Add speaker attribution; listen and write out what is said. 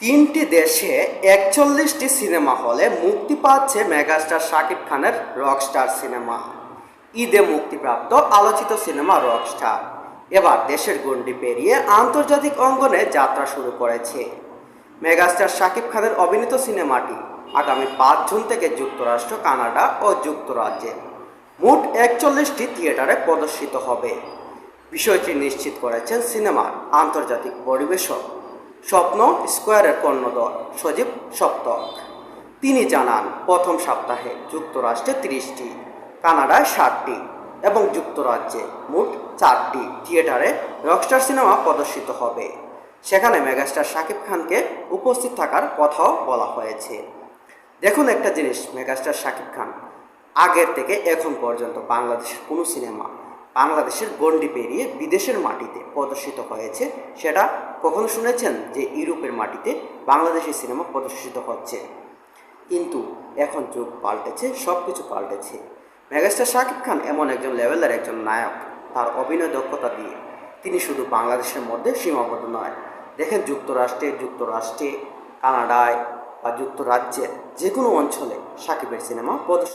Speaker 1: তিনটি দেশে ৪১টি সিনেমা হলে মুক্তি পাচ্ছে মেগাস্টার শাকিব খানের রকস্টার সিনেমা। ঈদে মুক্তিপ্রাপ্ত আলোচিত সিনেমা রকস্টার এবার দেশের গণ্ডি পেরিয়ে আন্তর্জাতিক অঙ্গনে যাত্রা শুরু করেছে। মেগাস্টার শাকিব খানের অভিনীত সিনেমাটি আগামী ৫ জুন থেকে যুক্তরাষ্ট্র, কানাডা ও যুক্তরাজ্যে মোট ৪১টি থিয়েটারে প্রদর্শিত হবে। বিষয়টি নিশ্চিত করেছেন সিনেমার আন্তর্জাতিক পরিবেশক স্বপ্ন স্কোয়ারের কর্ণধার সজীব সপ্তক। তিনি জানান, প্রথম সপ্তাহে যুক্তরাষ্ট্রে ৩০টি, কানাডায় ৬০টি এবং যুক্তরাজ্যে মোট ৪টি থিয়েটারে রকস্টার সিনেমা প্রদর্শিত হবে। সেখানে মেগাস্টার শাকিব খানকে উপস্থিত থাকার কথাও বলা হয়েছে। দেখুন একটা জিনিস, মেগাস্টার শাকিব খান আগের থেকে এখন পর্যন্ত বাংলাদেশের কোনো সিনেমা বাংলাদেশের গণ্ডি পেরিয়ে বিদেশের মাটিতে প্রদর্শিত হয়েছে সেটা কখনো শুনেছেন যে ইউরোপের মাটিতে বাংলাদেশি সিনেমা প্রদর্শিত হচ্ছে? কিন্তু এখন যুগ পাল্টেছে, সব কিছু পাল্টেছে। মেগাস্টার শাকিব খান এমন একজন লেভেলের একজন নায়ক, তার অভিনয় দক্ষতা দিয়ে তিনি শুধু বাংলাদেশের মধ্যে সীমাবদ্ধ নয়। দেখেন যুক্তরাষ্ট্রে, কানাডায় বা যুক্তরাজ্যের যে কোনো অঞ্চলে শাকিবের সিনেমা প্রদর্শিত